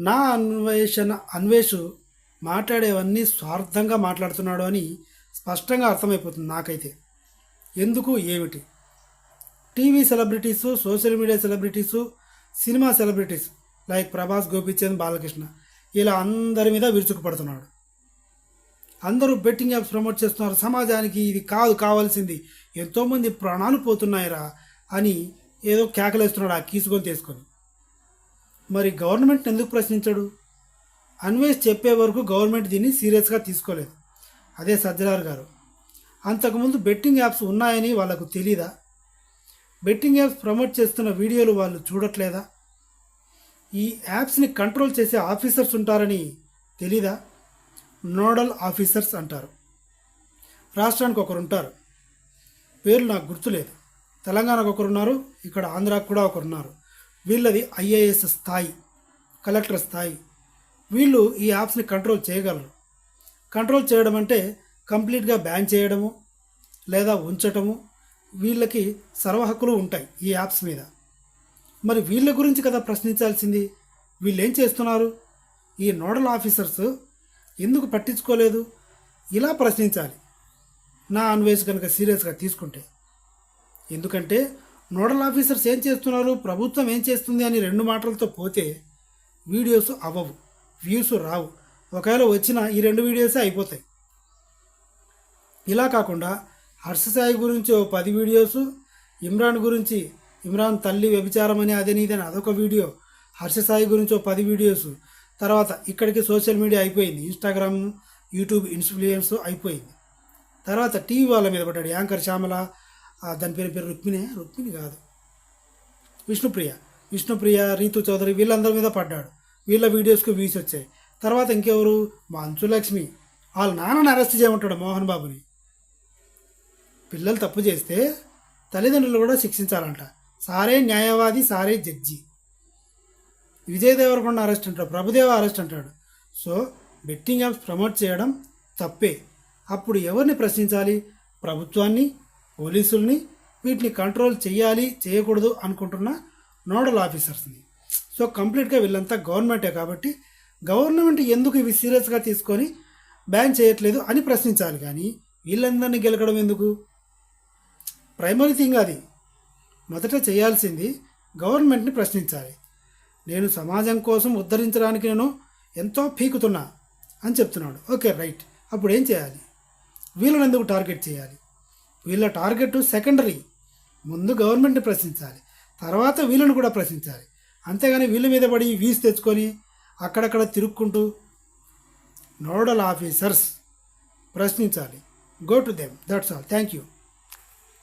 నా అన్వేషు మాట్లాడేవన్నీ స్వార్థంగా మాట్లాడుతున్నాడు అని స్పష్టంగా అర్థమైపోతుంది నాకైతే. ఎందుకు ఏమిటి? TV celebrities, social media celebrities, cinema celebrities like Prabhas, Gopichand, Balakrishna ఇలా అందరి మీద విరుచుకుపడుతున్నాడు. అందరూ బెట్టింగ్ యాప్స్ ప్రమోట్ చేస్తున్నారు, సమాజానికి ఇది కాదు కావాల్సింది, ఎంతోమంది ప్రాణాలు పోతున్నాయిరా అని ఏదో కేకలేస్తున్నాడు ఆ కీసుకొని తీసుకొని. మరి గవర్నమెంట్ ఎందుకు ప్రశ్నించాడు? అన్వేష్ చెప్పే వరకు గవర్నమెంట్ దీన్ని సీరియస్గా తీసుకోలేదు. అదే సజ్జలార్ గారు, అంతకుముందు బెట్టింగ్ యాప్స్ ఉన్నాయని వాళ్ళకు తెలీదా? బెట్టింగ్ యాప్స్ ప్రమోట్ చేస్తున్న వీడియోలు వాళ్ళు చూడట్లేదా? ఈ యాప్స్ని కంట్రోల్ చేసే ఆఫీసర్స్ ఉంటారని తెలీదా? నోడల్ ఆఫీసర్స్ అంటారు. రాష్ట్రానికి ఒకరు ఉంటారు, పేర్లు నాకు గుర్తులేదు. తెలంగాణకు ఒకరున్నారు, ఇక్కడ ఆంధ్రాకు కూడా ఒకరున్నారు. వీళ్ళది ఐఏఎస్ స్థాయి, కలెక్టర్ స్థాయి. వీళ్ళు ఈ యాప్స్ని కంట్రోల్ చేయగలరు. కంట్రోల్ చేయడం అంటే కంప్లీట్గా బ్యాన్ చేయడము లేదా ఉంచటము. వీళ్ళకి సర్వ హక్కులు ఉంటాయి ఈ యాప్స్ మీద. మరి వీళ్ళ గురించి కదా ప్రశ్నించాల్సింది. వీళ్ళు ఏం చేస్తున్నారు? ఈ నోడల్ ఆఫీసర్స్ ఎందుకు పట్టించుకోలేదు? ఇలా ప్రశ్నించాలి నా అన్వేష్ కనుక సీరియస్గా తీసుకుంటే. ఎందుకంటే నోడల్ ఆఫీసర్స్ ఏం చేస్తున్నారు, ప్రభుత్వం ఏం చేస్తుంది అని రెండు మాటలతో పోతే వీడియోస్ అవ్వవు, వ్యూస్ రావు. ఒకవేళ వచ్చినా ఈ రెండు వీడియోసే అయిపోతాయి. ఇలా కాకుండా హర్ష సాయి గురించి ఓ 10 వీడియోసు, ఇమ్రాన్ గురించి, ఇమ్రాన్ తల్లి వ్యభిచారం అని అదని ఇదని అదొక వీడియో, హర్ష సాయి గురించి ఓ 10 వీడియోసు, తర్వాత ఇక్కడికి సోషల్ మీడియా అయిపోయింది, ఇన్స్టాగ్రామ్, యూట్యూబ్ ఇన్ఫ్లుయెన్స్ అయిపోయింది. తర్వాత టీవీ వాళ్ళ మీద పడ్డాడు, యాంకర్ శ్యామల, దాని పేరు రుక్మిణి కాదు, విష్ణుప్రియ, రీతు చౌదరి, వీళ్ళందరి మీద పడ్డాడు. వీళ్ళ వీడియోస్కి వ్యూస్ వచ్చాయి. తర్వాత ఇంకెవరు, మంచులక్ష్మి, వాళ్ళ నాన్నని అరెస్ట్ చేయమంటాడు మోహన్ బాబుని. పిల్లలు తప్పు చేస్తే తల్లిదండ్రులు కూడా శిక్షించాలంట. సారే న్యాయవాది, సారే జడ్జి. విజయ్ దేవరకొండ అరెస్ట్ అంటాడు, ప్రభుదేవ అరెస్ట్ అంటాడు. సో బెట్టింగ్ యాప్స్ ప్రమోట్ చేయడం తప్పే. అప్పుడు ఎవరిని ప్రశ్నించాలి? ప్రభుత్వాన్ని, పోలీసుల్ని, వీటిని కంట్రోల్ చేయాలి చేయకూడదు అనుకుంటున్న నోడల్ ఆఫీసర్స్ని. సో కంప్లీట్గా వీళ్ళంతా గవర్నమెంటే కాబట్టి గవర్నమెంట్ ఎందుకు ఇవి సీరియస్గా తీసుకొని బ్యాన్ చేయట్లేదు అని ప్రశ్నించాలి. కానీ వీళ్ళందరినీ గెలకడం ఎందుకు? ప్రైమరీ థింగ్ అది. మొదట చేయాల్సింది గవర్నమెంట్ని ప్రశ్నించాలి. నేను సమాజం కోసం ఉద్ధరించడానికి నేను ఎంతో పీకుతున్నా అని చెప్తున్నాడు. ఓకే రైట్, అప్పుడు ఏం చేయాలి? వీళ్ళని ఎందుకు టార్గెట్ చేయాలి? వీళ్ళ టార్గెట్ సెకండరీ. ముందు గవర్నమెంట్ని ప్రశ్నించాలి, తర్వాత వీళ్ళని కూడా ప్రశ్నించాలి. అంతేగాని వీళ్ళ మీద పడి వీస్ తెచ్చుకొని అక్కడక్కడ తిరుక్కుంటూ నోడల్ ఆఫీసర్స్ ప్రశ్నించాలి. Go to them, that's all. Thank you.